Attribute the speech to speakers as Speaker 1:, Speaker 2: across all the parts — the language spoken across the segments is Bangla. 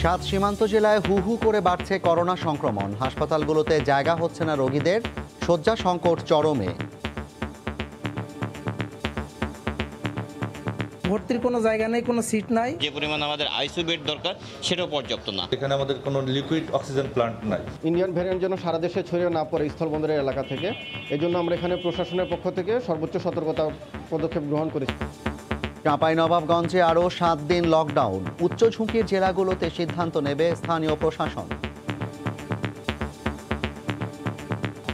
Speaker 1: সাত সীমান্ত জেলায় হু হু করে বাড়ছে করোনা সংক্রমণ। হাসপাতালগুলোতে জায়গা হচ্ছে না রোগীদের, শয্যা সংকট চরমে।
Speaker 2: ভর্তির কোনো জায়গা নেই, কোনো সিট নাই।
Speaker 3: যে পরিমাণ আমাদের আইসিইউ বেড দরকার সেটাও পর্যাপ্ত না।
Speaker 4: এখানে আমাদের কোনো লিকুইড অক্সিজেন প্লান্ট নাই।
Speaker 5: ইন্ডিয়ান ভ্যারিয়েন্ট যেন সারা দেশে ছড়িয়ে না পড়ে স্থলবন্দরের এলাকা থেকে, এই জন্য আমরা এখানে প্রশাসনের পক্ষ থেকে সর্বোচ্চ সতর্কতা পদক্ষেপ গ্রহণ করেছি।
Speaker 1: চাঁপাইনবাবগঞ্জে আরও 7 দিন লকডাউন। উচ্চ ঝুঁকির জেলাগুলোতে সিদ্ধান্ত নেবে স্থানীয় প্রশাসন।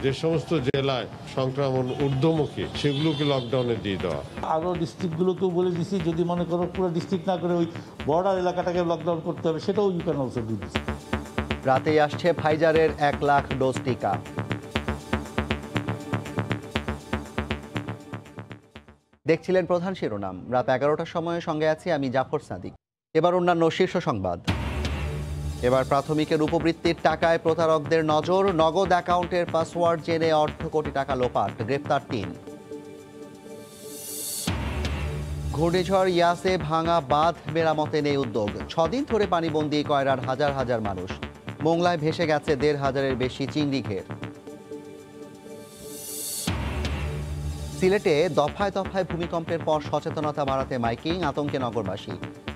Speaker 6: যে সমস্ত জেলায় সংক্রমণ ঊর্ধ্বমুখী সেগুলোকে লকডাউনে দিয়ে দেওয়া।
Speaker 7: আরও ডিস্ট্রিক্টগুলোকেও বলে দিচ্ছি, যদি মনে করো পুরো ডিস্ট্রিক্ট না করে ওই বর্ডার এলাকাটাকে লকডাউন করতে হবে, সেটাও you can also do this.
Speaker 1: রাতেই আসছে ফাইজারের 1 লাখ ডোজ টিকা। দেখছিলেন প্রধান শিরোনাম। রাত 11টার সময় সঙ্গে আছি আমি জাফর সাদিক। এবার অন্যান্য শীর্ষ সংবাদ। এবার প্রাথমিকের উপবৃত্তির টাকায় প্রতারকদের নজর। নগদ অ্যাকাউন্টের পাসওয়ার্ড জেনে অর্ধ কোটি টাকা লোপাট, গ্রেপ্তার 3। ঘূর্ণিঝড় ইয়াসে ভাঙা বাঁধ মেরামতে নেই উদ্যোগ। 6 দিন ধরে পানিবন্দী কয়রার হাজার হাজার মানুষ। মোংলায় ভেসে গেছে 1,500-এর বেশি চিংড়ি ঘের। সিলেটে দফায় দফায় ভূমিকম্পের পর সচেতনতা বাড়াতে মাইকিং, আতঙ্কে নগরবাসী।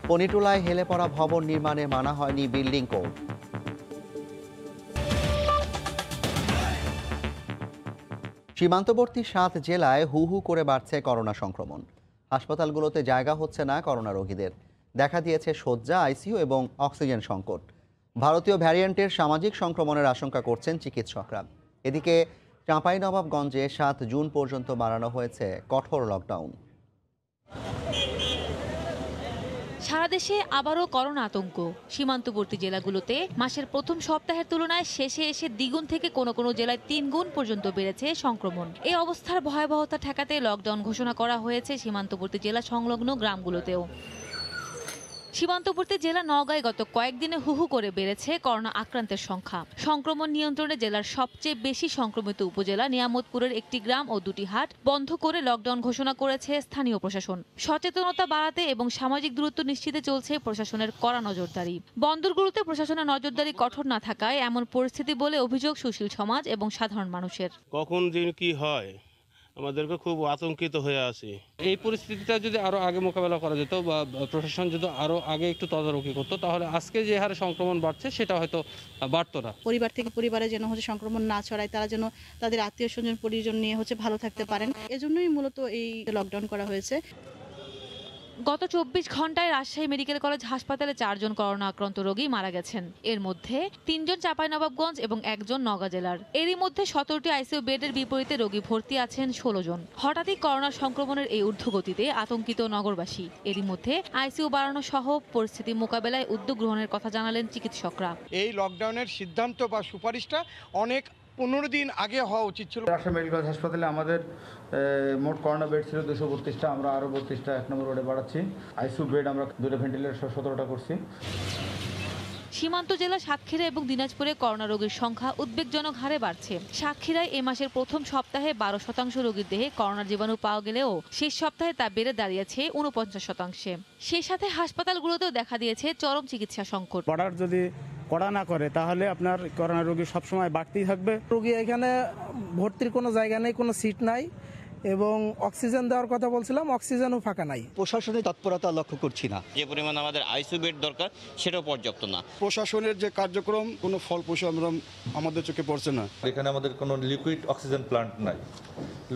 Speaker 1: পনিটুলায় হেলে পড়া ভবন নির্মাণে মানা হয়নি বিল্ডিং কোড। সীমান্তবর্তী 7 জেলায় হু হু করে বাড়ছে করোনা সংক্রমণ। হাসপাতালগুলোতে জায়গা হচ্ছে না করোনা রোগীদের। দেখা দিয়েছে শয্যা, আইসিইউ এবং অক্সিজেন সংকট। ভারতীয় ভ্যারিয়েন্টের সামাজিক সংক্রমণের আশঙ্কা করছেন চিকিৎসকরা। এদিকে চাঁপাইনবাবগঞ্জে 7 জুন পর্যন্ত বাড়ানো হয়েছে কঠোর লকডাউন।
Speaker 8: সারা দেশে আবারও করোনা আতঙ্ক। সীমান্তবর্তী জেলাগুলোতে মাসের প্রথম সপ্তাহের তুলনায় শেষে এসে দ্বিগুণ থেকে কোনো কোনো জেলায় 3 গুণ পর্যন্ত বেড়েছে সংক্রমণ। এই অবস্থার ভয়াবহতা ঠেকাতে লকডাউন ঘোষণা করা হয়েছে সীমান্তবর্তী জেলা সংলগ্ন গ্রামগুলোতেও। সীমান্তবর্তী জেলা নওগাঁয় গত কয়েকদিনে হু হু করে বেড়েছে করোনা আক্রান্তের সংখ্যা। সংক্রমণ নিয়ন্ত্রণে জেলার সবচেয়ে বেশি সংক্রমিত উপজেলা নিয়ামতপুরের একটি গ্রাম ও 2টি হাট বন্ধ করে লকডাউন ঘোষণা করেছে স্থানীয় প্রশাসন। সচেতনতা বাড়াতে এবং সামাজিক দূরত্ব নিশ্চিতে চলছে প্রশাসনের কড়া নজরদারি। বন্দরগুলোতে প্রশাসনের নজরদারি কঠোর না থাকায় এমন পরিস্থিতি বলে অভিযোগ সুশীল সমাজ এবং সাধারণ মানুষের।
Speaker 9: কখন যে কি হয় আমাদেরকে খুব আতঙ্কিত হয়ে আছি।
Speaker 10: এই পরিস্থিতিটা যদি আরো আগে মোকাবেলা করা যেত বা প্রশাসন যদি আরো আগে একটু তদারকি করতো, তাহলে আজকে যে হারে সংক্রমণ বাড়ছে সেটা হয়তো বাড়তো না।
Speaker 11: পরিবার থেকে পরিবারে যেন সংক্রমণ না ছড়ায়, তারা যেন তাদের আত্মীয় স্বজন পরিজন নিয়ে ভালো থাকতে পারেন, এজন্যই মূলত এই লকডাউন করা হয়েছে।
Speaker 8: গত 24 ঘন্টায় রাজশাহী মেডিকেল কলেজ হাসপাতালে 4 জন করোনা আক্রান্ত রোগী মারা গেছেন। এর মধ্যে 3 জন চাঁপাইনবাবগঞ্জ এবং 1 জন নওগাঁ জেলার। এরই মধ্যে 17টি আইসিইউ বেডের বিপরীতে রোগী ভর্তি আছেন 16 জন। হঠাৎই করোনা সংক্রমণের এই ঊর্ধ্বগতিতে আতঙ্কিত নগরবাসী। এরই মধ্যে আইসিইউ বাড়ানো সহ পরিস্থিতি মোকাবেলায় উদ্যোগ গ্রহণের কথা জানালেন চিকিৎসকরা।
Speaker 12: এই লকডাউনের সিদ্ধান্ত বা সুপারিশটা অনেক 15 দিন আগে হওয়া উচিত ছিল।
Speaker 13: রাজশাহী মেডিকেল কলেজ হাসপাতালে আমাদের মোট করোনা বেড ছিল 232টা, আমরা আরও 32টা 1 নম্বর ওয়ার্ডে বাড়াচ্ছি। আইসিইউ বেড আমরা 2টা ভেন্টিলেটর 17টা করছি।
Speaker 8: সীমান্ত জেলা সাতক্ষীরা এবং দিনাজপুরে করোনা রোগীর সংখ্যা উদ্বেগজনক হারে বাড়ছে। সাতক্ষীরায় এ মাসের প্রথম সপ্তাহে 12% রোগীর দেহে করোনার জীবাণু পাওয়া গেলেও শেষ সপ্তাহে তা বেড়ে দাঁড়িয়েছে 49%। সেই সাথে হাসপাতালগুলোতেও দেখা দিয়েছে চরম চিকিৎসা সংকট।
Speaker 2: বর্ডার যদি কড়া না করে তাহলে আপনার করোনা রোগী সবসময় বাড়তেই থাকবে। রোগী এখানে ভর্তির কোনো জায়গা নেই, কোনো সিট নাই এবং অক্সিজেন দেওয়ার কথা বলছিলাম, অক্সিজেনও ফাঁকা নাই।
Speaker 3: প্রশাসনের তৎপরতা লক্ষ্য করছি না। যে পরিমাণ আমাদের আইসিইউ বেড দরকার সেটাও পর্যাপ্ত না।
Speaker 14: প্রশাসনের যে কার্যক্রম কোনো ফলপ্রসূ আমাদের চোখে পড়ছে না।
Speaker 4: এখানে আমাদের কোনো লিকুইড অক্সিজেন প্লান্ট নাই।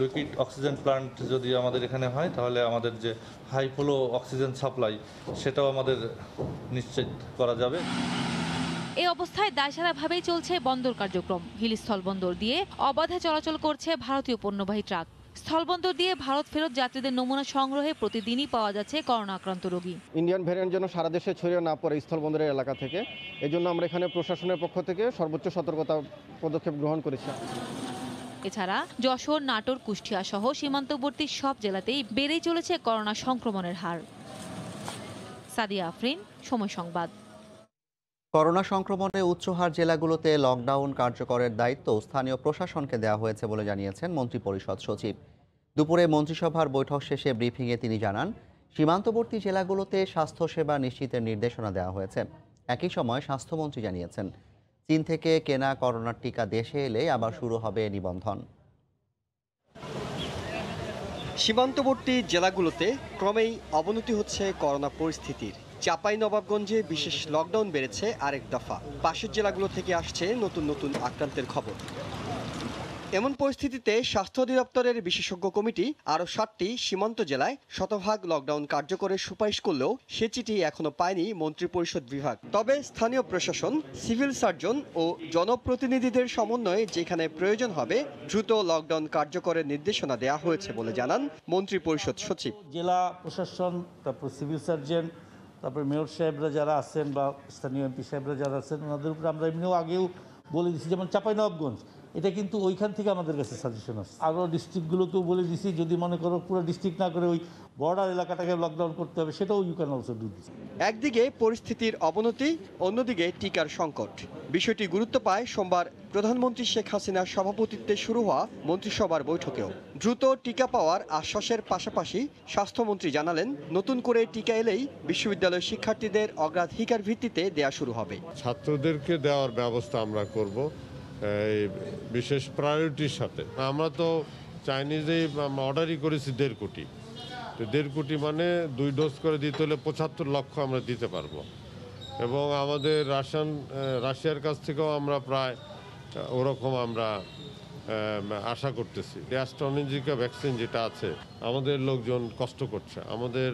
Speaker 4: লিকুইড অক্সিজেন প্লান্ট যদি আমাদের এখানে হয় তাহলে আমাদের যে হাই ফ্লো অক্সিজেন সাপ্লাই সেটাও আমাদের নিশ্চিত করা যাবে।
Speaker 8: এই অবস্থায় দায়সারাভাবেই চলছে বন্দর কার্যক্রম। হিলি স্থলবন্দর দিয়ে অবাধে চলাচল করছে ভারতীয় পণ্যবাহী ট্রাক। স্থলবন্দর দিয়ে ভারত ফেরত যাত্রীদের নমুনা সংগ্রহে প্রতিদিনই পাওয়া যাচ্ছে করোনা আক্রান্ত রোগী।
Speaker 5: ইন্ডিয়ান ভ্যারিয়েন্ট যেন সারা দেশে ছড়িয়ে না পড়ে স্থলবন্দরের এলাকা থেকে, এই জন্য আমরা এখানে প্রশাসনের পক্ষ থেকে সর্বোচ্চ সতর্কতা পদক্ষেপ গ্রহণ করেছি।
Speaker 8: এছাড়া যশোর, নাটোর, কুষ্টিয়া সহ সীমান্তবর্তী সব জেলাতেই বেড়েই চলেছে করোনা সংক্রমণের হার। সাদিয়া আফরিন, সময় সংবাদ।
Speaker 1: করোনা সংক্রমণে উচ্চহার জেলাগুলোতে লকডাউন কার্যকরের দায়িত্ব স্থানীয় প্রশাসনকে দেওয়া হয়েছে বলে জানিয়েছেন মন্ত্রিপরিষদ সচিব। দুপুরে মন্ত্রিসভার বৈঠক শেষে ব্রিফিংয়ে তিনি জানান, সীমান্তবর্তী জেলাগুলোতে স্বাস্থ্যসেবা নিশ্চিতের নির্দেশনা দেওয়া হয়েছে। একই সময় স্বাস্থ্যমন্ত্রী জানিয়েছেন, চীন থেকে কেনা করোনার টিকা দেশে এলে আবার শুরু হবে নিবন্ধন।
Speaker 15: সীমান্তবর্তী জেলাগুলোতে ক্রমেই অবনতি হচ্ছে করোনা পরিস্থিতির। চাঁপাইনবাবগঞ্জে বিশেষ লকডাউন বেড়েছে আরেক দফা। পাশের জেলাগুলো থেকে আসছে নতুন নতুন আক্রান্তের খবর। এমন পরিস্থিতিতে স্বাস্থ্য অধিদপ্তরের বিশেষজ্ঞ কমিটি আরও 7টি সীমান্ত জেলায় শতভাগ লকডাউন কার্যকরের সুপারিশ করলেও সে চিঠি এখনো পায়নি মন্ত্রিপরিষদ বিভাগ। তবে স্থানীয় প্রশাসন, সিভিল সার্জন ও জনপ্রতিনিধিদের সমন্বয়ে যেখানে প্রয়োজন হবে দ্রুত লকডাউন কার্যকরের নির্দেশনা দেওয়া হয়েছে বলে জানান মন্ত্রিপরিষদ সচিব।
Speaker 7: জেলা প্রশাসন, তারপর সিভিল সার্জন, তারপর মেয়র সাহেবরা যারা আছেন বা স্থানীয় এমপি সাহেবরা যারা আছেন, ওনাদের উপরে আমরা এমনিও আগেও বলে দিচ্ছি। যেমন চাঁপাইনবাবগঞ্জ, এটা কিন্তু ওইখান থেকে আমাদের কাছে সাজেশন আসছে। আরও ডিস্ট্রিক্টগুলোকেও বলে দিছি, যদি মনে করো পুরো ডিস্ট্রিক্ট না করে ওই বর্ডার এলাকাটাকে লকডাউন করতে হবে, সেটাও you can also do this.
Speaker 15: একদিকে পরিস্থিতির অবনতি, অন্যদিকে টিকার সংকট। বিষয়টি গুরুত্ব পায় সোমবার প্রধানমন্ত্রী শেখ হাসিনার সভাপতিত্বে শুরু হওয়া মন্ত্রিসভার বৈঠকেও। দ্রুত টিকা পাওয়ার আশ্বাসের পাশাপাশি স্বাস্থ্যমন্ত্রী জানালেন, নতুন করে টিকা এলেই বিশ্ববিদ্যালয়ের শিক্ষার্থীদের অগ্রাধিকার ভিত্তিতে দেয়া শুরু হবে।
Speaker 6: ছাত্রদেরকে দেওয়ার ব্যবস্থা আমরা করব বিশেষ প্রায়োরিটির সাথে। আমরা তো চাইনিজে অর্ডারই করেছি 1.5 কোটি, তো 1.5 কোটি মানে 2 ডোজ করে দিতে হলে 75 লক্ষ আমরা দিতে পারবো। এবং আমাদের রাশিয়ার কাছ থেকেও আমরা প্রায় ওরকম আমরা আশা করতেছি। অ্যাস্ট্রাজেনেকা ভ্যাকসিন যেটা আছে, আমাদের লোকজন কষ্ট করছে, আমাদের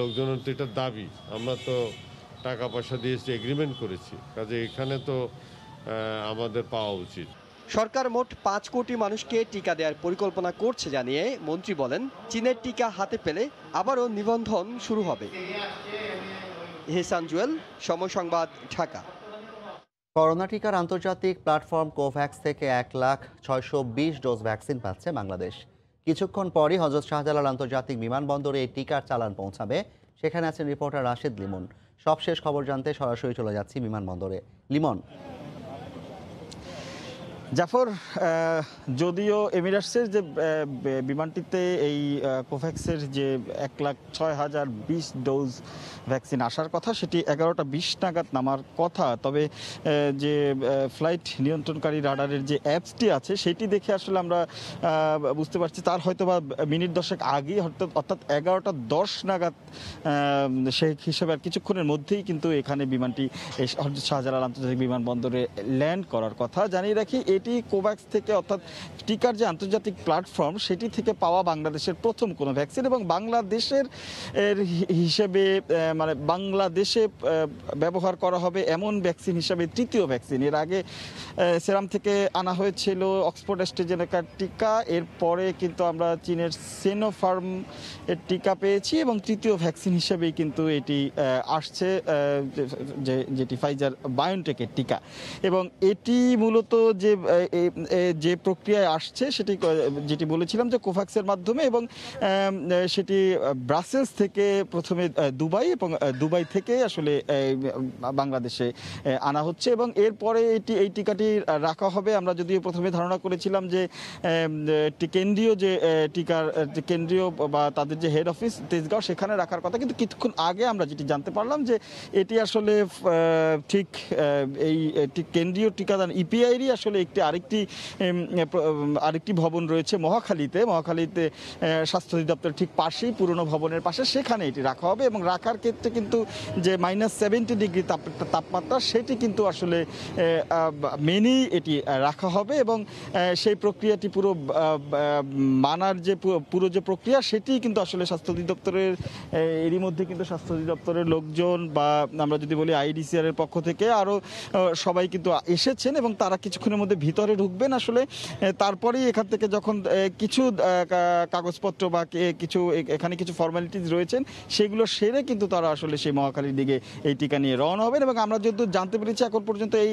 Speaker 6: লোকজনের তো এটা দাবি, আমরা তো টাকা পয়সা দিয়েছি, এগ্রিমেন্ট করেছি, কাজে এখানে তো আমাদের পাওয়া উচিত।
Speaker 15: সরকার মোট 5 কোটি মানুষকে টিকা দেওয়ার পরিকল্পনা করছে জানিয়ে মন্ত্রী বলেন, চীনের টিকা হাতে পেলে আবারও নিবন্ধন শুরু হবে। এহসান জুয়েল, সময় সংবাদ, ঢাকা।
Speaker 1: করোনা টিকার আন্তর্জাতিক প্ল্যাটফর্ম কোভ্যাক্স থেকে 1,620,000 ডোজ ভ্যাকসিন পাচ্ছে বাংলাদেশ। কিছুক্ষণ পরই হযরত শাহজালাল আন্তর্জাতিক বিমানবন্দরে এই টিকার চালান পৌঁছাবে। সেখানে আছেন রিপোর্টার রাশেদ লিমন। সবশেষ খবর জানতে সরাসরি চলে যাচ্ছি বিমানবন্দরে। লিমন।
Speaker 16: জাফর, যদিও এমিরেটসের যে বিমানটিতে এই কোভ্যাক্সের যে 1,06,020 ডোজ ভ্যাকসিন আসার কথা, সেটি 11টা 20 নাগাদ নামার কথা। তবে যে ফ্লাইট নিয়ন্ত্রণকারী রাডারের যে অ্যাপসটি আছে, সেটি দেখে আসলে আমরা বুঝতে পারছি তার হয়তো বা মিনিট 10 আগেই, অর্থাৎ 11টা 10 নাগাদ সেই হিসেবে আর কিছুক্ষণের মধ্যেই কিন্তু এখানে বিমানটি হযরত শাহজালাল আন্তর্জাতিক বিমানবন্দরে ল্যান্ড করার কথা। জানিয়ে রাখি, এটি কোভ্যাক্স থেকে, অর্থাৎ টিকার যে আন্তর্জাতিক প্ল্যাটফর্ম, সেটি থেকে পাওয়া বাংলাদেশের প্রথম কোনো ভ্যাকসিন এবং বাংলাদেশের হিসেবে, মানে বাংলাদেশে ব্যবহার করা হবে এমন ভ্যাকসিন হিসাবে তৃতীয় ভ্যাকসিন। এর আগে সেরাম থেকে আনা হয়েছিল অক্সফোর্ড অ্যাস্ট্রাজেনেকার টিকা, এরপরে কিন্তু আমরা চীনের সিনোফার্ম এর টিকা পেয়েছি এবং তৃতীয় ভ্যাকসিন হিসেবেই কিন্তু এটি আসছে, যেটি ফাইজার বায়োনটেকের টিকা। এবং এটি মূলত যে প্রক্রিয়ায় আসছে, যেটি বলেছিলাম যে কোভ্যাক্সের মাধ্যমে, এবং সেটি ব্রাসেলস থেকে প্রথমে দুবাই এবং দুবাই থেকে আসলে বাংলাদেশে আনা হচ্ছে এবং এরপরে এই টিকাটি রাখা হবে। আমরা যদিও প্রথমে ধারণা করেছিলাম যে কেন্দ্রীয় যে টিকার কেন্দ্রীয় বা তাদের যে হেড অফিস তেজগাঁও, সেখানে রাখার কথা, কিন্তু কিছুক্ষণ আগে আমরা যেটি জানতে পারলাম যে এটি আসলে ঠিক এই কেন্দ্রীয় টিকাদান ইপিআইরই আসলে আরেকটি ভবন রয়েছে মহাখালীতে স্বাস্থ্য অধিদপ্তরের ঠিক পাশেই, পুরনো ভবনের পাশে, সেখানে এটি রাখা হবে। এবং রাখার ক্ষেত্রে কিন্তু যে -70 ডিগ্রি তাপমাত্রা, সেটি কিন্তু আসলে মেনেই এটি রাখা হবে এবং সেই প্রক্রিয়াটি পুরো মানার যে পুরো যে প্রক্রিয়া, সেটি কিন্তু আসলে স্বাস্থ্য অধিদপ্তরের এরই মধ্যে কিন্তু স্বাস্থ্য অধিদপ্তরের লোকজন বা আমরা যদি বলি আইডিসিআর এর পক্ষ থেকে আরও সবাই কিন্তু এসেছেন এবং তারা কিছুক্ষণের মধ্যে ভিতরে ঢুকবেন। আসলে তারপরেই এখান থেকে যখন কিছু কাগজপত্র বা এখানে কিছু ফর্মালিটিস রয়েছেন, সেগুলো সেরে কিন্তু তারা আসলে সেই মহাখালীর দিকে এই টিকা নিয়ে রওনা হবেন। এবং আমরা যেহেতু জানতে পেরেছি এখন পর্যন্ত এই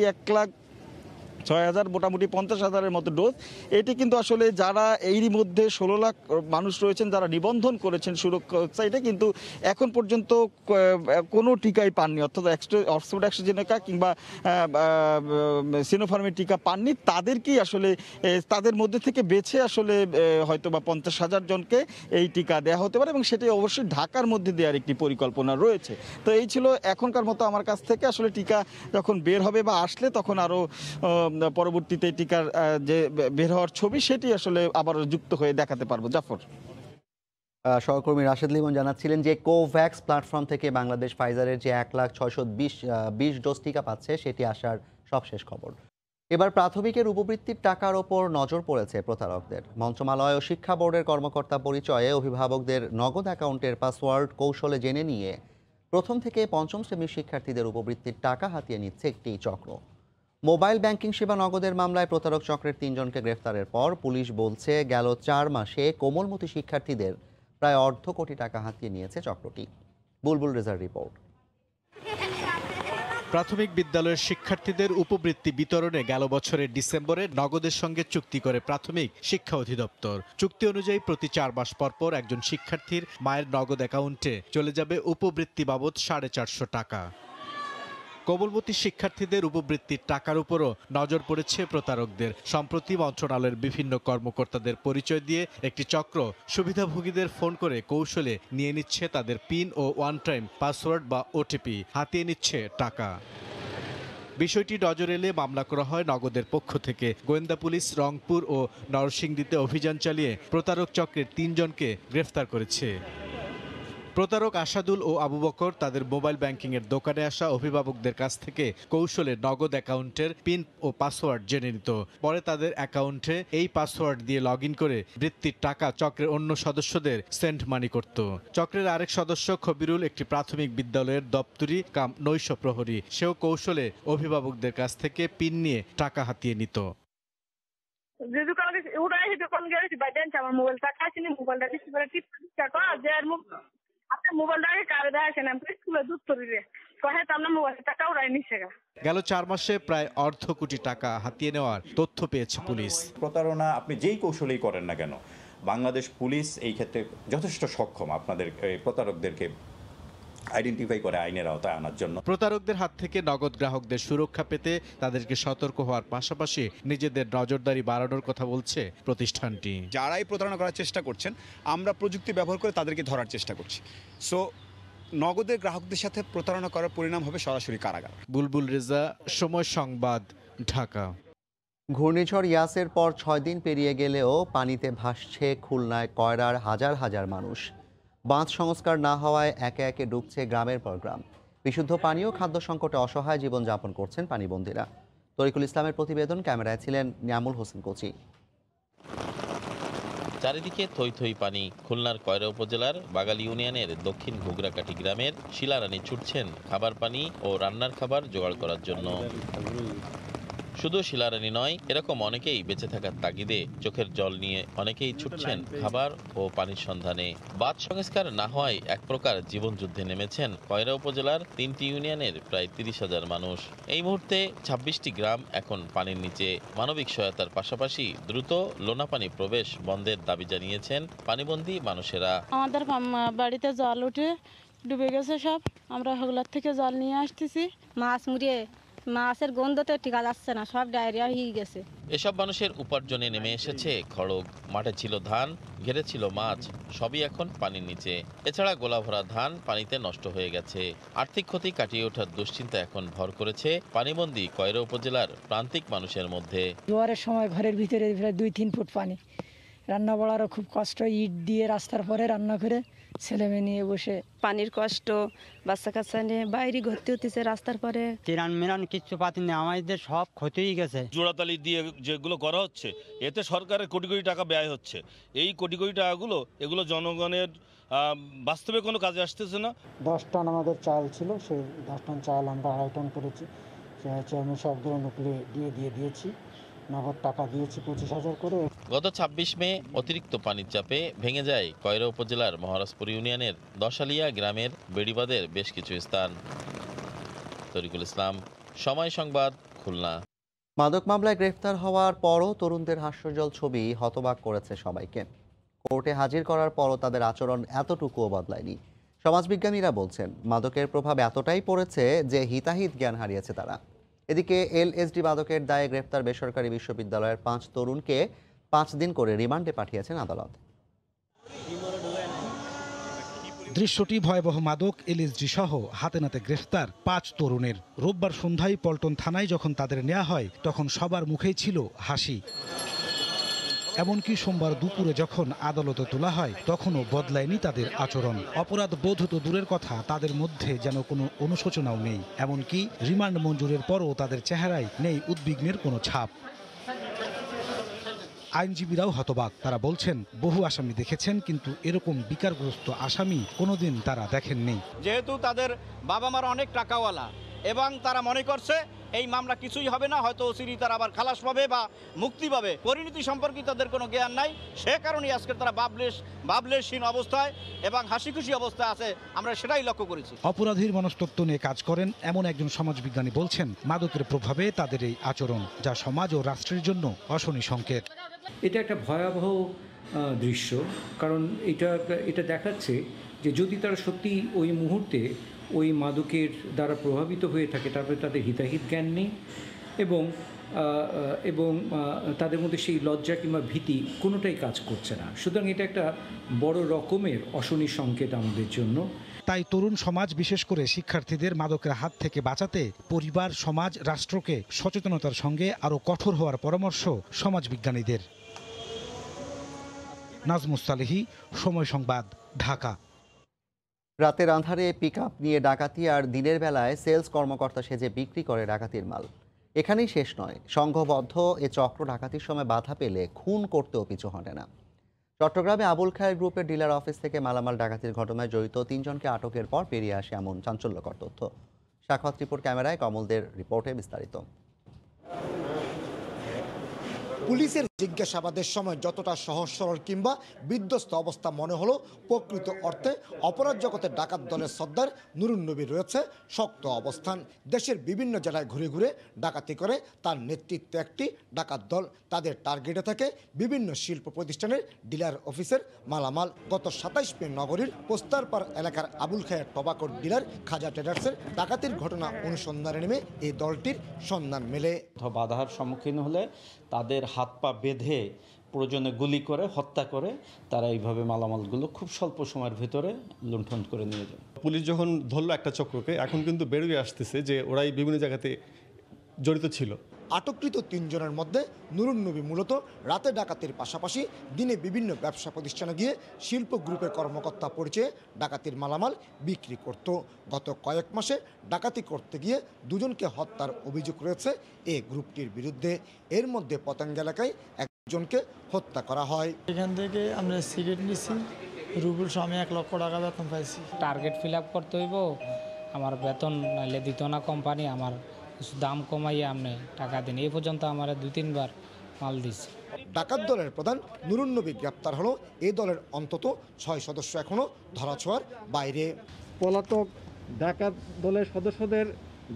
Speaker 16: 6,000 মোটামুটি 50,000-এর মতো ডোজ। এটি কিন্তু আসলে যারা এরই মধ্যে 16 লাখ মানুষ রয়েছেন যারা নিবন্ধন করেছেন সুরক্ষা ওয়েবসাইটে, কিন্তু এখন পর্যন্ত কোনো টিকাই পাননি, অর্থাৎ অক্সফোর্ড অ্যাস্ট্রাজেনেকা কিংবা সিনোফার্মের টিকা পাননি। তাদেরকেই আসলে তাদের মধ্যে থেকে বেছে আসলে হয়তো বা 50,000 জনকে এই টিকা দেওয়া হতে পারে, এবং সেটি অবশ্যই ঢাকার মধ্যে দেওয়ার একটি পরিকল্পনা রয়েছে। তো এই ছিল এখনকার মতো আমার কাছ থেকে। আসলে টিকা যখন বের হবে বা আসলে তখন আরও পরবর্তীতে টিকার যে বের হওয়ার ছবি সেটি আসলে আবার যুক্ত হয়ে দেখাতে পারবো। জাফর।
Speaker 1: সহকর্মী রাশেদ লিমন জানাচ্ছিলেন যে কোভ্যাক্স প্ল্যাটফর্ম থেকে বাংলাদেশ ফাইজারের যে 1,620,000 ডোজ টিকা পাচ্ছে সেটি আসার সবশেষ খবর। এবার প্রাথমিকের উপবৃত্তির টাকার ওপর নজর পড়েছে প্রতারকদের। মন্ত্রণালয় ও শিক্ষা বোর্ডের কর্মকর্তা পরিচয়ে অভিভাবকদের নগদ অ্যাকাউন্টের পাসওয়ার্ড কৌশলে জেনে নিয়ে প্রথম থেকে পঞ্চম শ্রেণীর শিক্ষার্থীদের উপবৃত্তির টাকা হাতিয়ে নিচ্ছে একটি চক্র। মোবাইল ব্যাংকিং সেবা নগদের মামলায় প্রতারক চক্রের 3 জনকে গ্রেফতারের পর পুলিশ বলছে গেল 4 মাসে কোমলমতি শিক্ষার্থীদের প্রায় অর্ধ কোটি টাকা হাতিয়ে নিয়েছে চক্রটি। বুলবুল রেজার রিপোর্ট।
Speaker 17: প্রাথমিক বিদ্যালয়ের শিক্ষার্থীদের উপবৃত্তি বিতরণে গেল বছরের ডিসেম্বরে নগদের সঙ্গে চুক্তি করে প্রাথমিক শিক্ষা অধিদপ্তর। চুক্তি অনুযায়ী প্রতি 4 মাস পর একজন শিক্ষার্থীর মায়ের নগদ অ্যাকাউন্টে চলে যাবে উপবৃত্তি বাবদ 450 টাকা। কোমলমতি শিক্ষার্থীদের উপবৃত্তির টাকার উপরও নজর পড়েছে প্রতারকদের। সম্প্রতি মন্ত্রণালয়ের বিভিন্ন কর্মকর্তাদের পরিচয় দিয়ে একটি চক্র সুবিধাভোগীদের ফোন করে কৌশলে নিয়ে নিচ্ছে তাদের পিন ও ওয়ান টাইম পাসওয়ার্ড বা ওটিপি, হাতিয়ে নিচ্ছে টাকা। বিষয়টি নজর এলে মামলা করা হয় নগদের পক্ষ থেকে। গোয়েন্দা পুলিশ রংপুর ও নরসিংদীতে অভিযান চালিয়ে প্রতারক চক্রের 3 জনকে গ্রেফতার করেছে। প্রতারক আসাদুল ও আবু বকর তাদের মোবাইল ব্যাংকিংয়ের দোকানে আসা অভিভাবকদের কাছ থেকে কৌশলে নগদ অ্যাকাউন্টের পিন ও পাসওয়ার্ড জেনে নিত। পরে তাদের অ্যাকাউন্টে এই পাসওয়ার্ড দিয়ে লগ ইন করে বৃত্তির টাকা চক্রের অন্য সদস্যদের সেন্ড মানি করত। চক্রের আরেক সদস্য খবিরুল একটি প্রাথমিক বিদ্যালয়ের দপ্তরি কাম নৈশ প্রহরী। সেও কৌশলে অভিভাবকদের কাছ থেকে পিন নিয়ে টাকা হাতিয়ে নিত। গেল 4 মাসে প্রায় অর্ধ কোটি টাকা হাতিয়ে নেওয়ার তথ্য পেয়েছে পুলিশ।
Speaker 18: প্রতারণা আপনি যেই কৌশলেই করেন না কেন, বাংলাদেশ পুলিশ এই ক্ষেত্রে যথেষ্ট সক্ষম আপনাদের প্রতারকদেরকে আইডেন্টিফাই করে আইনের আওতায় আনার জন্য।
Speaker 17: প্রতারকদের হাত থেকে নগদ গ্রাহকদের সুরক্ষা পেতে তাদেরকে সতর্ক হওয়ার পাশাপাশি নিজেদের নজরদারি বাড়ানোর কথা বলছে প্রতিষ্ঠানটি।
Speaker 19: যারাই প্রতারণা করার চেষ্টা করছেন আমরা প্রযুক্তি ব্যবহার করে তাদেরকে ধরার চেষ্টা করছি। সো নগদের গ্রাহকদের সাথে প্রতারণা করার পরিণাম হবে সরাসরি কারাগার।
Speaker 17: বুলবুল রেজা, সময় সংবাদ, ঢাকা।
Speaker 1: ঘূর্ণিঝড় ইয়াসের পর 6 দিন পেরিয়ে গেলেও পানিতে ভাসছে খুলনায় কয়রার হাজার হাজার মানুষ। বাঁধ সংস্কার না হওয়ায় একে একে ডুবছে গ্রামের পর গ্রাম। বিশুদ্ধ পানি ও খাদ্য সংকটে অসহায় জীবনযাপন করছেন পানিবন্দীরা। তরিকুল ইসলামের প্রতিবেদন, ক্যামেরায় ছিলেন নিয়ামুল হোসেন কোচি।
Speaker 20: চারিদিকে থই থই পানি। খুলনার কয়রা উপজেলার বাগাল ইউনিয়নের দক্ষিণ ঘুগরাকাঠি গ্রামের শিলারানী ছুটছেন খাবার পানি ও রান্নার খাবার জোগাড় করার জন্য। শুধু শিলারানী নয়, এরকম অনেকেই বেঁচে থাকার তাগিদে চোখের জল নিয়ে অনেকেই ছুটছেন খাবার ও পানির সন্ধানে। বাঁধ সংস্কার না হওয়ায় এক প্রকার জীবনযুদ্ধে নেমেছেন কয়রা উপজেলার 3টি ইউনিয়নের প্রায় 30,000 মানুষ। এই মুহূর্তে 26টি গ্রাম এখন পানির নিচে। মানবিক সহায়তার পাশাপাশি দ্রুত লোনা পানি প্রবেশ বন্ধের দাবি জানিয়েছেন পানিবন্দী মানুষেরা।
Speaker 21: আমাদের বাড়িতে জল উঠে ডুবে গেছে সব, আমরা হগলার থেকে জল নিয়ে আসতেছি। মাছ মুড়িয়ে মাছের গন্ধতে টিকা যাচ্ছে না, সব ডায়রিয়া হয়ে গেছে।
Speaker 20: এসব মানুষের উপার্জনে নেমে এসেছে খড়গ। মাঠে ছিল ধান, ঘেরে ছিল মাছ, সবই এখন পানির নিচে। এছাড়া গোলা ভরা ধান পানিতে নষ্ট হয়ে গেছে। আর্থিক ক্ষতি কাটিয়ে ওঠার দুশ্চিন্তা এখন ভর করেছে পানিবন্দী কয়রা উপজেলার প্রান্তিক মানুষের মধ্যে।
Speaker 22: জোয়ারের সময় ঘরের ভিতরে প্রায় 2-3 ফুট পানি, রান্না বাড়ারও খুব কষ্ট। ইট দিয়ে রাস্তার পরে রান্না করে ছেলে মেয়ে নিয়ে বসে
Speaker 23: পানির কষ্ট, বাচ্চা কাচ্চা নিয়ে বাইরে ঘুরতে হতেছে রাস্তার পরে।
Speaker 24: তিরান মিরান কিচ্ছু পাতি নেই, আমাদের সব ক্ষতি হয়ে গেছে।
Speaker 25: জোড়াতালি দিয়ে যেগুলো করা হচ্ছে এতে সরকারের কোটি কোটি টাকা ব্যয় হচ্ছে। এই কোটি কোটি টাকাগুলো এগুলো জনগণের বাস্তবে কোনো কাজে আসতেছে না।
Speaker 26: 10 টন আমাদের চাল ছিল, সেই 10 টন চাল আমরা 2.5 টন করেছি। আমি সবগুলো নকলে দিয়েছি, নগদ টাকা দিয়েছি 25,000 করে।
Speaker 20: গত 26 মে অতিরিক্ত পানির চাপে ভেঙে যায় কয়রা উপজেলার মহারাজপুর ইউনিয়নের দশালিয়া গ্রামের বেড়িবাঁধের বেশ কিছু স্থান। তরিকুল ইসলাম, সময় সংবাদ, খুলনা।
Speaker 1: মাদক মামলায় গ্রেফতার হওয়ার পরও তরুণদের হাস্যজ্জ্বল ছবি হতবাক করেছে সবাইকে। কোর্টে হাজির করার পরও তাদের আচরণ এতটুকুও বদলায়নি। সমাজবিজ্ঞানীরা বলছেন মাদকের প্রভাব এতটাই পড়েছে যে হিতাহিত জ্ঞান হারিয়েছে তারা। এদিকে এলএসডি মাদকের দায়ে গ্রেফতার বেসরকারি বিশ্ববিদ্যালয়ের 5 তরুণকে 5 দিন করে রিমান্ডে পাঠিয়েছেন আদালত।
Speaker 2: দৃশ্যটি ভয়াবহ। মাদক এলএসডি সহ হাতে নাতে গ্রেফতার 5 তরুণের। রোববার সন্ধ্যায় পল্টন থানায় যখন তাদের নেওয়া হয় তখন সবার মুখেই ছিল হাসি। এমনকি সোমবার দুপুরে যখন আদালতে তোলা হয় তখনও বদলায়নি তাদের আচরণ। অপরাধ বোধ তো দূরের কথা, তাদের মধ্যে যেন কোনো অনুশোচনাও নেই। এমনকি রিমান্ড মঞ্জুরের পরও তাদের চেহারায় নেই উদ্বিগ্নের কোনো ছাপ। আইনজীবীরাও হতবাক। তারা বলছেন বহু আসামি দেখেছেন, কিন্তু এরকম বিকারগ্রস্ত আসামি কোনোদিন তারা দেখেননি।
Speaker 9: যেহেতু তাদের বাবা মারা অনেক টাকাওয়ালা এবং তারা মনে করছে এই মামলা কিছুই হবে না, হয়তো অচিরেই তারা আবার খালাস পাবে বা মুক্তি পাবে। পরিণতি সম্পর্কে তাদের কোনো জ্ঞান নাই, সে কারণেই আজকে তারা বাবলেশহীন অবস্থায় এবং হাসি খুশি অবস্থায় আছে, আমরা সেটাই লক্ষ্য করেছি।
Speaker 2: অপরাধীর মনস্তত্ত্ব নিয়ে কাজ করেন এমন একজন সমাজবিজ্ঞানী বলছেন মাদকের প্রভাবে তাদের এই আচরণ, যা সমাজ ও রাষ্ট্রের জন্য অশনি সংকেত।
Speaker 10: এটা একটা ভয়াবহ দৃশ্য, কারণ এটা দেখাচ্ছে যে যদি তারা সত্যি ওই মুহূর্তে ওই মাদকের দ্বারা প্রভাবিত হয়ে থাকে, তারপরে তাদের হিতাহিত জ্ঞান নেই এবং তাদের মধ্যে সেই লজ্জা কিংবা ভীতি কোনোটাই কাজ করছে না। সুতরাং এটা একটা বড় রকমের অশনি সংকেত আমাদের জন্য।
Speaker 2: তাই তরুণ সমাজ, বিশেষ করে শিক্ষার্থীদের মাদকের হাত থেকে বাঁচাতে পরিবার, সমাজ, রাষ্ট্রকে সচেতনতার সঙ্গে আরও কঠোর হওয়ার পরামর্শ সমাজবিজ্ঞানীদের। নাজমুস সালেহী, সময় সংবাদ, ঢাকা।
Speaker 1: রাতের আঁধারে পিকআপ নিয়ে ডাকাতি আর দিনের বেলায় সেলস কর্মকর্তা সেজে বিক্রি করে ডাকাতির মাল। এখানেই শেষ নয়, সংঘবদ্ধ এ চক্র ডাকাতির সময় বাধা পেলে খুন করতেও পিছু হটে না। চট্টগ্রামে আবুল খায়ের গ্রুপের ডিলার অফিস থেকে মালামাল ডাকাতির ঘটনায় জড়িত 3 জনকে আটকের পর বেরিয়ে আসে এমন চাঞ্চল্যকর তথ্য। সাখাওয়াত রিপোর্ট, ক্যামেরায় কমলদের রিপোর্টে বিস্তারিত।
Speaker 11: পুলিশের জিজ্ঞাসাবাদের সময় যতটা সহজ সরল কিংবা বিধ্বস্ত অবস্থা মনে হলো, প্রকৃত অর্থে অপরাধ জগতের ডাকাত দলের সর্দার নুরুন নবীর রয়েছে শক্ত অবস্থান। দেশের বিভিন্ন জেলায় ঘুরে ঘুরে ডাকাতি করে তার নেতৃত্বে একটি ডাকাত দল। তাদের টার্গেটে থাকে বিভিন্ন শিল্প প্রতিষ্ঠানের ডিলার অফিসের মালামাল। গত 27 মে নগরীর পোস্তারপাড় এলাকার আবুল খায়ের টবাকোর ডিলার খাজা ট্রেডার্সের ডাকাতির ঘটনা অনুসন্ধানে নেমে এই দলটির সন্ধান মেলে।
Speaker 12: বাধার সম্মুখীন হলে তাদের হাত পা বেঁধে প্রয়োজনে গুলি করে হত্যা করে তারা এইভাবে মালামালগুলো খুব স্বল্প সময়ের ভিতরে লুণ্ঠন করে নিয়ে যায়।
Speaker 13: পুলিশ যখন ধরলো একটা চক্রকে, এখন কিন্তু বেরিয়ে আসতেছে যে ওরাই বিভিন্ন জায়গাতে জড়িত ছিল।
Speaker 11: আটককৃত 3 জনের মধ্যে নুরুন নবী মূলত রাতে ডাকাতির পাশাপাশি দিনে বিভিন্ন ব্যবসা প্রতিষ্ঠানে গিয়ে শিল্প গ্রুপের কর্মকর্তা পরিচয়ে ডাকাতির মালামাল বিক্রি করত। গত কয়েক মাসে ডাকাতি করতে গিয়ে 2 জনকে হত্যার অভিযোগ রয়েছে এই গ্রুপটির বিরুদ্ধে। এর মধ্যে পতেঙ্গা এলাকায় 1 জনকে হত্যা করা হয়।
Speaker 27: এখান থেকে আমরা সিগারেট নিছি, রুবুল স্বামী 1 লক্ষ টাকা বেতন পাইছি।
Speaker 28: টার্গেট ফিল আপ করতে হইব, আমার বেতন নাইলে দিত না কোম্পানি, আমার দাম কমাইয়ে আপনি টাকা দিন। এই পর্যন্ত আমার 2-3 বার মাল দিচ্ছে।
Speaker 11: ডাকাত দলের প্রধান নুরুন নবী গ্রেপ্তার হলো। এই দলের অন্তত 6 সদস্য এখনও ধরাছোঁয়ার বাইরে।
Speaker 5: পলাতক ডাকাত দলের সদস্যদের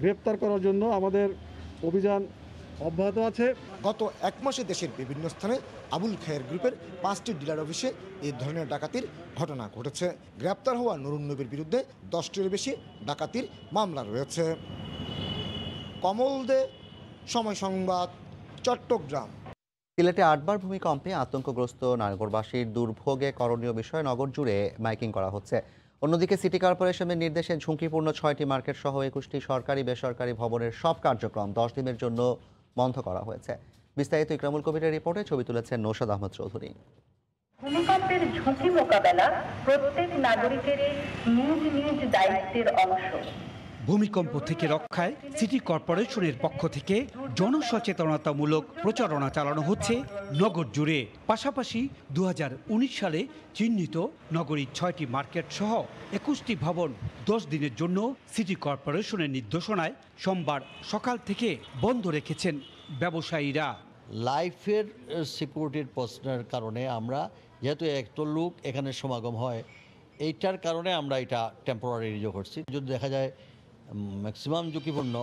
Speaker 5: গ্রেপ্তার করার জন্য আমাদের অভিযান অব্যাহত আছে।
Speaker 11: গত 1 মাসে দেশের বিভিন্ন স্থানে আবুল খায়ের গ্রুপের 5টি ডিলার অফিসে এই ধরনের ডাকাতির ঘটনা ঘটেছে। গ্রেপ্তার হওয়া নুরুন নবীর বিরুদ্ধে 10টির বেশি ডাকাতির মামলা রয়েছে। কমল দে, সময় সংবাদ, চট্টগ্রাম।
Speaker 1: সিলেটে 8 বার ভূমিকম্পে আতঙ্কগ্রস্ত নগরবাসীর দুর্ভোগে করণীয় বিষয়ে নগর জুড়ে মাইকিং করা হচ্ছে। অন্যদিকে সিটি কর্পোরেশনের নির্দেশে ঝুঁকিপূর্ণ 6টি মার্কেট সহ 21টি সরকারি বেসরকারি ভবনের সব কার্যক্রম 10 দিনের জন্য বন্ধ করা হয়েছে। বিস্তারিত ইকরামুল কবিরের রিপোর্টে, ছবি তুলেছেন নৌশাদ আহমদ চৌধুরী।
Speaker 29: ভূমিকম্পের ঝুঁকি মোকাবেলা প্রত্যেক নাগরিকেরই নিজ নিজ দায়িত্বের অংশ।
Speaker 30: ভূমিকম্প থেকে রক্ষায় সিটি কর্পোরেশনের পক্ষ থেকে জনসচেতনতামূলক প্রচারণা চালানো হচ্ছে নগর জুড়ে। পাশাপাশি 2019 সালে চিহ্নিত নগরীর 6টি মার্কেট সহ 21টি ভবন 10 দিনের জন্য সিটি কর্পোরেশনের নির্দেশনায় সোমবার সকাল থেকে বন্ধ রেখেছেন ব্যবসায়ীরা।
Speaker 31: লাইফের সিকিউরিটির প্রশ্নের কারণে আমরা, যেহেতু একটা লোক এখানে সমাগম হয়, এইটার কারণে আমরা এটা টেম্পোরারি রিজো করছি। যদি দেখা যায় ম্যাক্সিমাম ঝুঁকিপূর্ণ,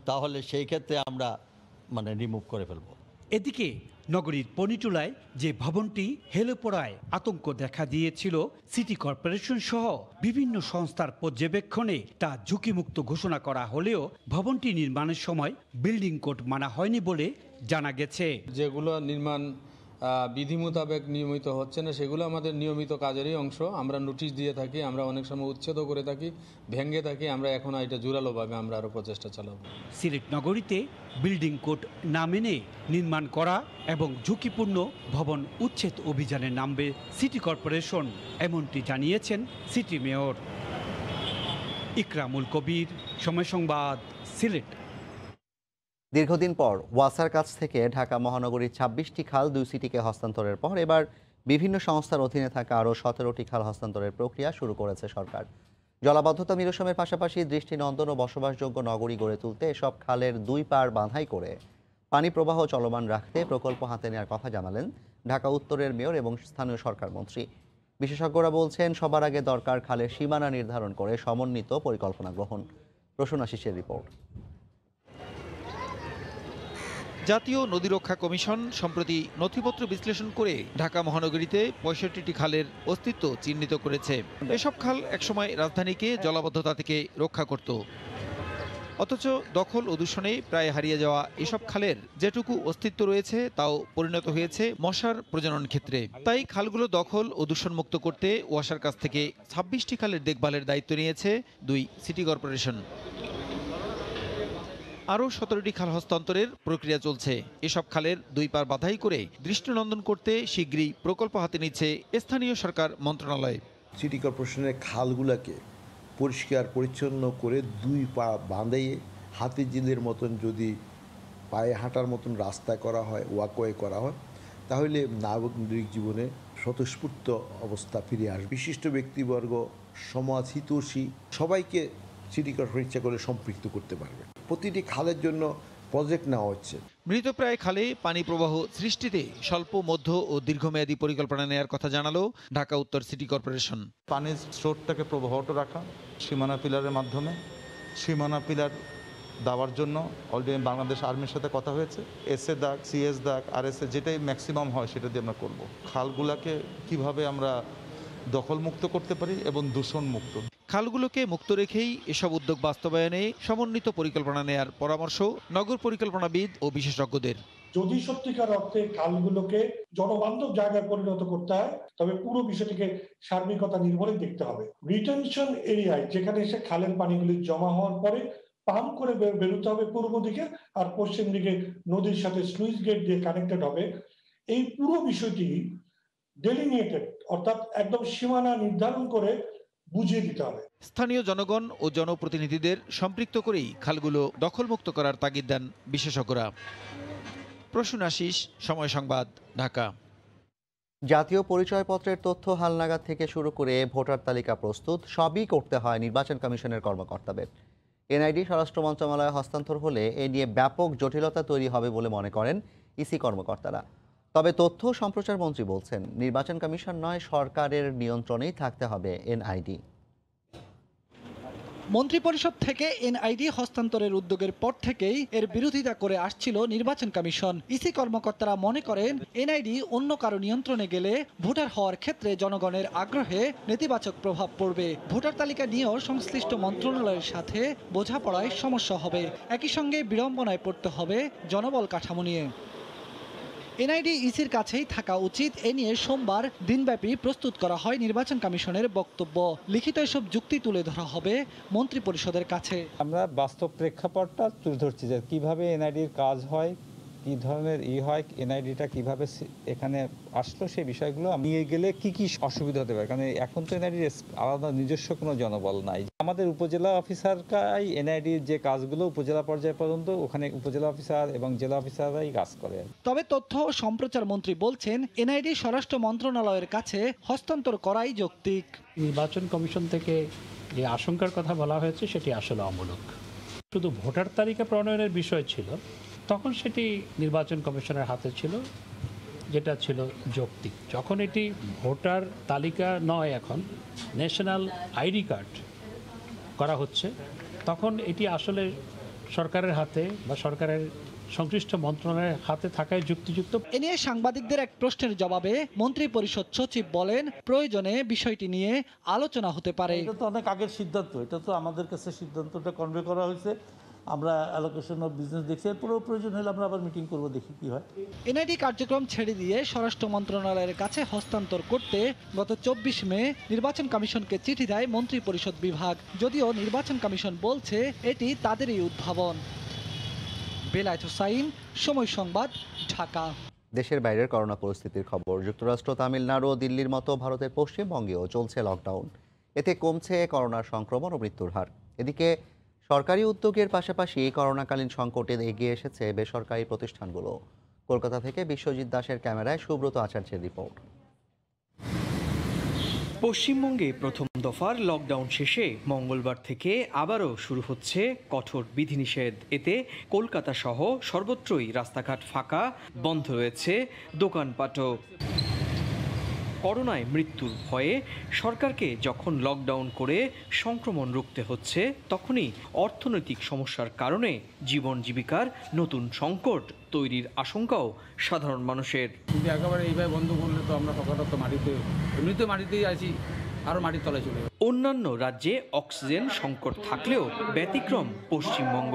Speaker 31: তাহলে সেই ক্ষেত্রে আমরা রিমুভ করে ফেলবো।
Speaker 30: এদিকে নগরীর পনিটুলায় যে ভবনটি হেলে পড়ায় আতঙ্ক দেখা দিয়েছিল, সিটি কর্পোরেশন সহ বিভিন্ন সংস্থার পর্যবেক্ষণে তা ঝুঁকিমুক্ত ঘোষণা করা হলেও ভবনটি নির্মাণের সময় বিল্ডিং কোড মানা হয়নি বলে জানা গেছে।
Speaker 3: যেগুলো নির্মাণ বিধি মোতাবেক নিয়মিত হচ্ছে না, সেগুলো আমাদের নিয়মিত কাজেরই অংশ। আমরা নোটিশ দিয়ে থাকি, আমরা অনেক সময় উচ্ছেদও করে থাকি, ভেঙে থাকি। আমরা এখন এটা জোরালোভাবে আমরা আরও প্রচেষ্টা চালাবো।
Speaker 30: সিলেট নগরীতে বিল্ডিং কোড না মেনে নির্মাণ করা এবং ঝুঁকিপূর্ণ ভবন উচ্ছেদ অভিযানে নামবে সিটি কর্পোরেশন, এমনটি জানিয়েছেন সিটি মেয়র। ইকরামুল কবির, সময় সংবাদ, সিলেট।
Speaker 1: দীর্ঘদিন পর ওয়াসার কাছ থেকে ঢাকা মহানগরীর ২৬টি খাল ২ সিটিকে হস্তান্তরের পর এবার বিভিন্ন সংস্থার অধীনে থাকা আরও ১৭টি খাল হস্তান্তরের প্রক্রিয়া শুরু করেছে সরকার। জলাবদ্ধতা নিরসনের পাশাপাশি দৃষ্টিনন্দন ও বসবাসযোগ্য নগরী গড়ে তুলতে এসব খালের ২ পাড় বাঁধাই করে পানি প্রবাহ চলমান রাখতে প্রকল্প হাতে নেওয়ার কথা জানালেন ঢাকা উত্তরের মেয়র এবং স্থানীয় সরকার মন্ত্রী। বিশেষজ্ঞরা বলছেন, সবার আগে দরকার খালের সীমানা নির্ধারণ করে সমন্বিত পরিকল্পনা গ্রহণ। প্রসূন আশিসের রিপোর্ট।
Speaker 4: জাতীয় নদী রক্ষা কমিশন সম্প্রতি নথিপত্র বিশ্লেষণ করে ঢাকা মহানগরীতে ৬৫টি খালের অস্তিত্ব চিহ্নিত করেছে। এসব খাল একসময় রাজধানীকে জলাবদ্ধতা থেকে রক্ষা করত, অথচ দখল ও দূষণে প্রায় হারিয়ে যাওয়া এসব খালের যেটুকু অস্তিত্ব রয়েছে তাও পরিণত হয়েছে মশার প্রজনন ক্ষেত্রে। তাই খালগুলো দখল ও দূষণমুক্ত করতে ওয়াসার কাছ থেকে ২৬টি খালের দেখভালের দায়িত্ব নিয়েছে ২ সিটি কর্পোরেশন। আরও ১৭টি খাল হস্তান্তরের প্রক্রিয়া চলছে। এসব খালের ২ পাড় বাঁধাই করে দৃষ্টিনন্দন করতে শীঘ্রই প্রকল্প হাতে নিচ্ছে স্থানীয় সরকার মন্ত্রণালয়।
Speaker 6: সিটি কর্পোরেশনের খালগুলোকে পরিষ্কার পরিচ্ছন্ন করে ২ পা বাঁধে হাতি জিলের মতন যদি পায়ে হাঁটার মতন রাস্তা করা হয়, ওয়াকওয়ে করা হয়, তাহলে নাগরিক জীবনে স্বতঃস্ফূর্ত অবস্থা ফিরে আসবে। বিশিষ্ট ব্যক্তিবর্গ, সমাজ হিতৈষী সবাইকে সিটি কর্পোরেশন ইচ্ছা করে সম্পৃক্ত করতে পারবে। প্রতিটি খালের জন্য প্রজেক্ট নেওয়া হচ্ছে।
Speaker 4: মৃতপ্রায় খালে পানি প্রবাহ সৃষ্টিতে স্বল্প, মধ্য ও দীর্ঘমেয়াদী পরিকল্পনা নেওয়ার কথা জানালো ঢাকা উত্তর সিটি কর্পোরেশন।
Speaker 7: পানির স্রোতটাকে প্রবাহত রাখা সীমানা পিলারের মাধ্যমে, সীমানা পিলার দেওয়ার জন্য অলরেডি বাংলাদেশ আর্মির সাথে কথা হয়েছে। এসএ দাগ, সিএস দাগ, আরএসএ যেটাই ম্যাক্সিমাম হয় সেটা দিয়ে আমরা করব। খালগুলোকে কিভাবে আমরা দখলমুক্ত করতে পারি এবং দূষণমুক্ত।
Speaker 4: খালগুলোকে মুক্ত রেখেই এসব উদ্যোগ বাস্তবায়নে সমন্বিত পরিকল্পনা নেয়ার পরামর্শ নগর পরিকল্পনাবিদ ও বিশেষজ্ঞদের।
Speaker 8: যদি সত্যিকার অর্থে খালগুলোকে জনবান্ধব জায়গায় পরিণত করতে হয়, তবে পুরো বিষয়টিকে সার্বিকতা নির্ভরে দেখতে হবে। রিটেনশন এরিয়ায় যেখানে এসে খালের পানিগুলি জমা হওয়ার পরে পাম্প করে বেরোতে হবে পূর্ব দিকে, আর পশ্চিম দিকে নদীর সাথে স্লুইস গেট দিয়ে কানেক্টেড হবে। এই পুরো বিষয়টি ডেলিনিয়েটেড, অর্থাৎ একদম সীমানা নির্ধারণ করে বুঝিয়ে দিতে হবে।
Speaker 4: স্থানীয় জনগণ ও জনপ্রতিনিধিদের সম্পৃক্ত করেই খালগুলো দখলমুক্ত করার তাগিদ দেন বিশেষজ্ঞরা। প্রসূন আশিস, সময় সংবাদ, ঢাকা।
Speaker 1: জাতীয় পরিচয়পত্রের তথ্য হালনাগাদ থেকে শুরু করে ভোটার তালিকা প্রস্তুত সবই করতে হয় নির্বাচন কমিশনের কর্মকর্তাদের। এনআইডি স্বরাষ্ট্র মন্ত্রণালয়ে হস্তান্তর হলে এ নিয়ে ব্যাপক জটিলতা তৈরি হবে বলে মনে করেন ইসি কর্মকর্তারা। তবে তথ্য সম্প্রচার মন্ত্রী বলছেন, নির্বাচন কমিশন নয়, সরকারের নিয়ন্ত্রণেই থাকতে হবে এনআইডি।
Speaker 14: মন্ত্রিপরিষদ থেকে এনআইডি হস্তান্তরের উদ্যোগের পর থেকেই এর বিরোধিতা করে আসছিল নির্বাচন কমিশন। ইসি কর্মকর্তারা মনে করেন, এনআইডি অন্য কারো নিয়ন্ত্রণে গেলে ভোটার হওয়ার ক্ষেত্রে জনগণের আগ্রহে নেতিবাচক প্রভাব পড়বে। ভোটার তালিকা নিয়েও সংশ্লিষ্ট মন্ত্রণালয়ের সাথে বোঝাপড়ায় সমস্যা হবে। একই সঙ্গে বিড়ম্বনায় পড়তে হবে জনবল কাঠামো নিয়ে। এনআইডি ইসির কাছেই থাকা উচিত, এ নিয়ে সোমবার দিনব্যাপী প্রস্তুত করা হয় নির্বাচন কমিশনের বক্তব্য। লিখিত এসব যুক্তি তুলে ধরা হবে মন্ত্রিপরিষদের কাছে।
Speaker 15: আমরা বাস্তব প্রেক্ষাপটটা তুলে ধরছি যে কীভাবে এনআইডির কাজ হয়, কী ধরনের হয়, এনআইডিটা কীভাবে এখানে আসলো, সেই বিষয়গুলো নিয়ে গেলে কি কি অসুবিধা হতে পারে। কারণ এখন তো এনআইডির আলাদা নিজস্ব কোনো জনবল নাই। আমাদের উপজেলা অফিসাররাই এনআইডির যে কাজগুলো উপজেলা পর্যায়ে পর্যন্ত ওখানে উপজেলা অফিসার এবং জেলা অফিসাররাই কাজ করে।
Speaker 14: তবে তথ্য ও সম্প্রচার মন্ত্রী বলছেন, এনআইডি স্বরাষ্ট্র মন্ত্রণালয়ের কাছে হস্তান্তর করাই যৌক্তিক।
Speaker 16: নির্বাচন কমিশন থেকে যে আশঙ্কার কথা বলা হয়েছে সেটি আসলে অমূলক। শুধু ভোটার তালিকা প্রণয়নের বিষয় ছিল, তখন সেটি নির্বাচন কমিশনের হাতে ছিল, যেটা ছিল যৌক্তিক। যখন এটি ভোটার তালিকা নয়, এখন ন্যাশনাল আইডি কার্ড করা হচ্ছে, তখন এটি আসলে সরকারের হাতে বা সরকারের সংশ্লিষ্ট মন্ত্রণালয়ের হাতে থাকায় যুক্তিযুক্ত।
Speaker 14: এ নিয়ে সাংবাদিকদের এক প্রশ্নের জবাবে মন্ত্রী পরিষদ সচিব বলেন, প্রয়োজনে বিষয়টি নিয়ে আলোচনা হতে পারে।
Speaker 9: এটা তো অনেক আগের সিদ্ধান্ত, এটা তো আমাদের কাছে সিদ্ধান্তটা কনভে করা হয়েছে, আমরা অ্যালোকেশন অফ বিজনেস দেখছি, এরপরেও প্রয়োজন হলে আমরা আবার মিটিং করব, দেখি কি হয়।
Speaker 14: এনআইডি কার্যক্রম ছেড়ে দিয়ে স্বরাষ্ট্র মন্ত্রণালয়ের কাছে হস্তান্তর করতে গত 24 মে নির্বাচন কমিশনকে চিঠি দেয় মন্ত্রী পরিষদ বিভাগ, যদিও নির্বাচন কমিশন বলছে এটি তাদেরই উদ্ভাবন। বেলায়েত হোসাইন, সময় সংবাদ, ঢাকা।
Speaker 1: দেশের বাইরের করোনা পরিস্থিতির খবর। যুক্তরাষ্ট্র, তামিলনাড়ু ও দিল্লির মতো ভারতের পশ্চিমবঙ্গেও চলছে লকডাউন। এতে কমছে করোনার সংক্রমণ ও মৃত্যুর হার। এদিকে সরকারি উদ্যোগের পাশাপাশি করোনাকালীন সংকটে এগিয়ে এসেছে বেসরকারি প্রতিষ্ঠানগুলো। কলকাতা থেকে বিশ্বজিৎ দাসের ক্যামেরায় সুব্রত আচার্যের রিপোর্ট।
Speaker 17: পশ্চিমবঙ্গে প্রথম দফার লকডাউন শেষে মঙ্গলবার থেকে আবারও শুরু হচ্ছে কঠোর বিধিনিষেধ। এতে কলকাতা সহ সর্বত্রই রাস্তাঘাট ফাঁকা, বন্ধ রয়েছে দোকানপাটও। করোনায় মৃত্যুর ভয়ে সরকারকে যখন লকডাউন করে সংক্রমণ রুখতে হচ্ছে, তখনই অর্থনৈতিক সমস্যার কারণে জীবন জীবিকার নতুন সংকট তৈরির আশঙ্কাও সাধারণ মানুষের।
Speaker 18: কিন্তু একেবারে এইভাবে বন্ধ করলে তো আমরা পকেটে তো মাটিতে, এমনিতে মাটিতেই আছি, আরও মাটির তলায় চলে যাবে।
Speaker 17: অন্যান্য রাজ্যে অক্সিজেন সংকট থাকলেও ব্যতিক্রম পশ্চিমবঙ্গ।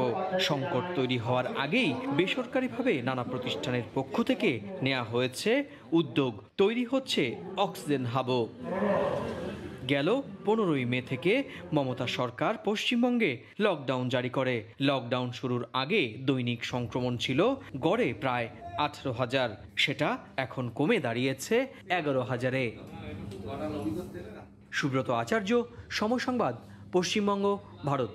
Speaker 17: সংকট তৈরি হওয়ার আগেই বেসরকারিভাবে নানা প্রতিষ্ঠানের পক্ষ থেকে নেওয়া হয়েছে উদ্যোগ। তৈরি হচ্ছে অক্সিজেন হাবও। গেল 15ই মে থেকে মমতা সরকার পশ্চিমবঙ্গে লকডাউন জারি করে। লকডাউন শুরুর আগে দৈনিক সংক্রমণ ছিল গড়ে প্রায় 18,000, সেটা এখন কমে দাঁড়িয়েছে 11,000-এ। সুব্রত আচার্য, সময় সংবাদ, পশ্চিমবঙ্গ, ভারত।